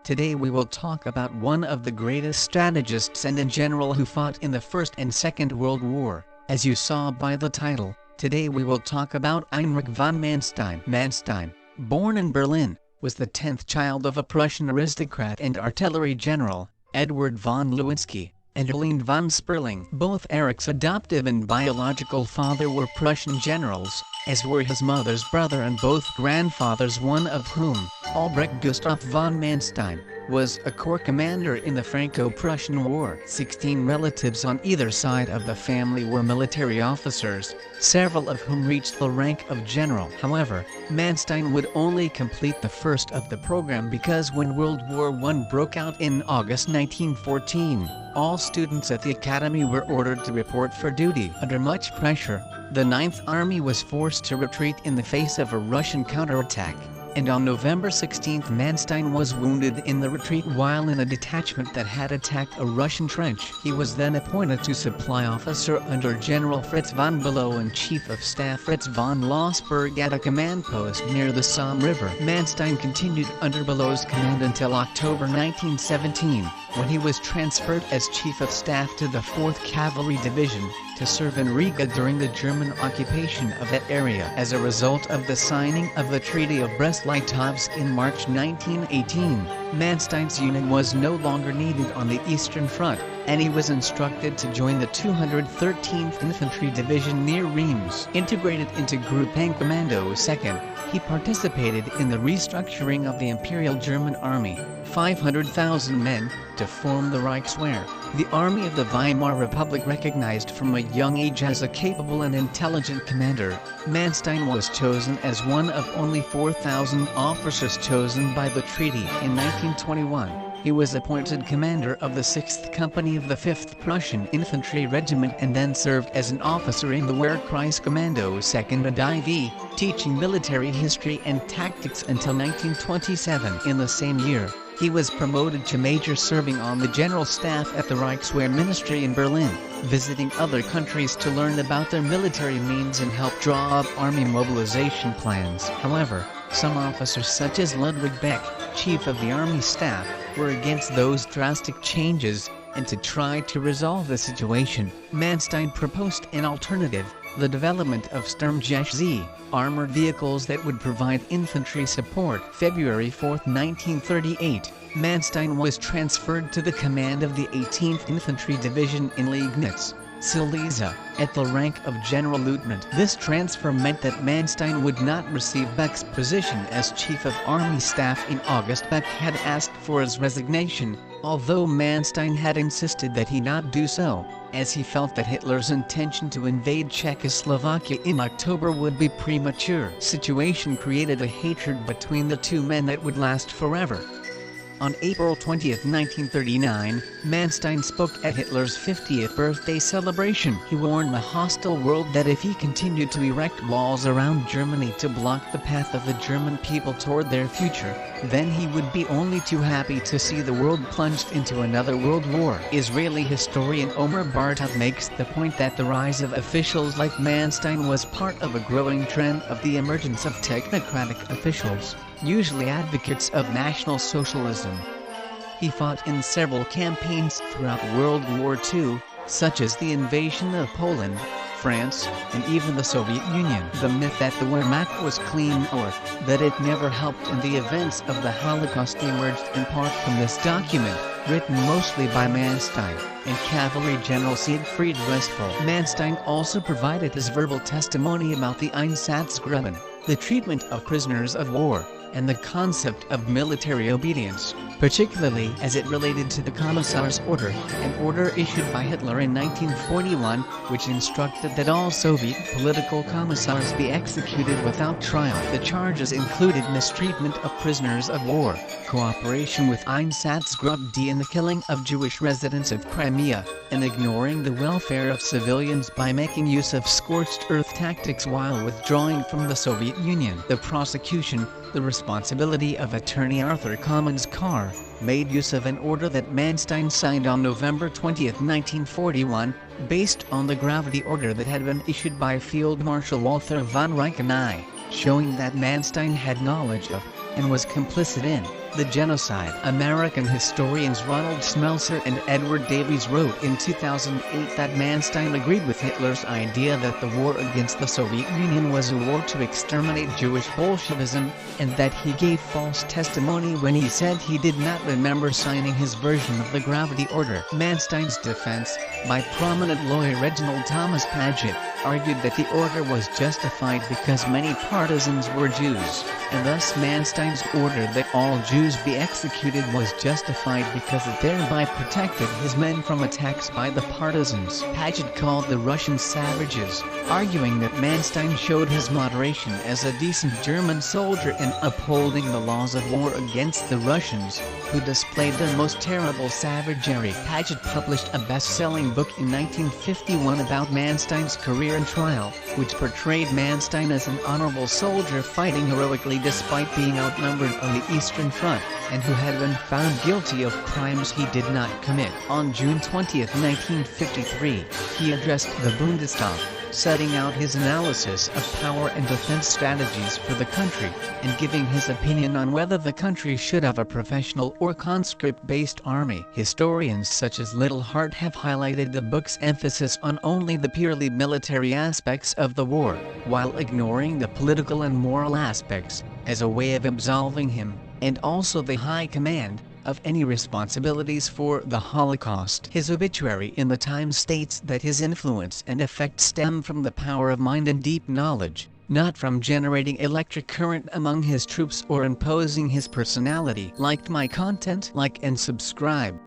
Today we will talk about one of the greatest strategists and a general who fought in the First and Second World War. As you saw by the title, today we will talk about Erich von Manstein. Manstein, born in Berlin, was the 10th child of a Prussian aristocrat and artillery general, Edward von Lewinsky, and Helene von Sperling. Both Erich's adoptive and biological father were Prussian generals, as were his mother's brother and both grandfathers, one of whom, Albrecht Gustav von Manstein, was a corps commander in the Franco-Prussian War. 16 relatives on either side of the family were military officers, several of whom reached the rank of general. However, Manstein would only complete the first of the program because when World War I broke out in August 1914, all students at the academy were ordered to report for duty. Under much pressure, the 9th Army was forced to retreat in the face of a Russian counterattack, and on November 16 Manstein was wounded in the retreat while in a detachment that had attacked a Russian trench. He was then appointed to supply officer under General Fritz von Below and Chief of Staff Fritz von Lossberg at a command post near the Somme River. Manstein continued under Below's command until October 1917, when he was transferred as Chief of Staff to the 4th Cavalry Division, to serve in Riga during the German occupation of that area. As a result of the signing of the Treaty of Brest-Litovsk in March 1918, Manstein's unit was no longer needed on the Eastern Front, and he was instructed to join the 213th Infantry Division near Reims. Integrated into Group N Commando II, he participated in the restructuring of the Imperial German Army, 500,000 men, to form the Reichswehr, the army of the Weimar Republic. Recognized from a young age as a capable and intelligent commander, Manstein was chosen as one of only 4,000 officers chosen by the treaty. In 1921, he was appointed commander of the 6th Company of the 5th Prussian Infantry Regiment and then served as an officer in the Wehrkreiskommando II and IV, teaching military history and tactics until 1927. In the same year, he was promoted to major, serving on the general staff at the Reichswehr Ministry in Berlin, visiting other countries to learn about their military means and help draw up army mobilization plans. However, some officers such as Ludwig Beck, chief of the army staff, were against those drastic changes, and to try to resolve the situation, Manstein proposed an alternative: the development of Sturmgeschütze, armored vehicles that would provide infantry support. February 4, 1938, Manstein was transferred to the command of the 18th Infantry Division in Liegnitz, Silesia, at the rank of General Lieutenant. This transfer meant that Manstein would not receive Beck's position as Chief of Army Staff in August. Beck had asked for his resignation, although Manstein had insisted that he not do so, as he felt that Hitler's intention to invade Czechoslovakia in October would be premature. Situation created a hatred between the two men that would last forever. On April 20, 1939, Manstein spoke at Hitler's 50th birthday celebration. He warned the hostile world that if he continued to erect walls around Germany to block the path of the German people toward their future, then he would be only too happy to see the world plunged into another world war. Israeli historian Omer Bartov makes the point that the rise of officials like Manstein was part of a growing trend of the emergence of technocratic officials, usually advocates of National Socialism. He fought in several campaigns throughout World War II, such as the invasion of Poland, France, and even the Soviet Union. The myth that the Wehrmacht was clean or that it never helped in the events of the Holocaust emerged in part from this document, written mostly by Manstein and Cavalry General Siegfried Westphal. Manstein also provided his verbal testimony about the Einsatzgruppen, the treatment of prisoners of war, and the concept of military obedience, particularly as it related to the Commissar's Order, an order issued by Hitler in 1941, which instructed that all Soviet political commissars be executed without trial. The charges included mistreatment of prisoners of war, cooperation with Einsatzgruppe D in the killing of Jewish residents of Crimea, and ignoring the welfare of civilians by making use of scorched earth tactics while withdrawing from the Soviet Union. The prosecution, the responsibility of attorney Arthur Commons Carr, made use of an order that Manstein signed on November 20, 1941, based on the gravity order that had been issued by Field Marshal Walther von Reichenau, showing that Manstein had knowledge of, and was complicit in, the genocide. American historians Ronald Smeltzer and Edward Davies wrote in 2008 that Manstein agreed with Hitler's idea that the war against the Soviet Union was a war to exterminate Jewish Bolshevism, and that he gave false testimony when he said he did not remember signing his version of the gravity order. Manstein's defense, by prominent lawyer Reginald Thomas Paget, argued that the order was justified because many partisans were Jews, and thus Manstein's order that all Jews be executed was justified because it thereby protected his men from attacks by the partisans. Paget called the Russians savages, arguing that Manstein showed his moderation as a decent German soldier in upholding the laws of war against the Russians, who displayed their most terrible savagery. Paget published a best-selling book in 1951 about Manstein's career and trial, which portrayed Manstein as an honorable soldier fighting heroically despite being outnumbered on the Eastern Front, and who had been found guilty of crimes he did not commit. On June 20, 1953, he addressed the Bundestag, setting out his analysis of power and defense strategies for the country, and giving his opinion on whether the country should have a professional or conscript-based army. Historians such as Little Hart have highlighted the book's emphasis on only the purely military aspects of the war, while ignoring the political and moral aspects, as a way of absolving him, and also the high command, of any responsibilities for the Holocaust. His obituary in the Times states that his influence and effect stem from the power of mind and deep knowledge, not from generating electric current among his troops or imposing his personality. Liked my content? Like and subscribe.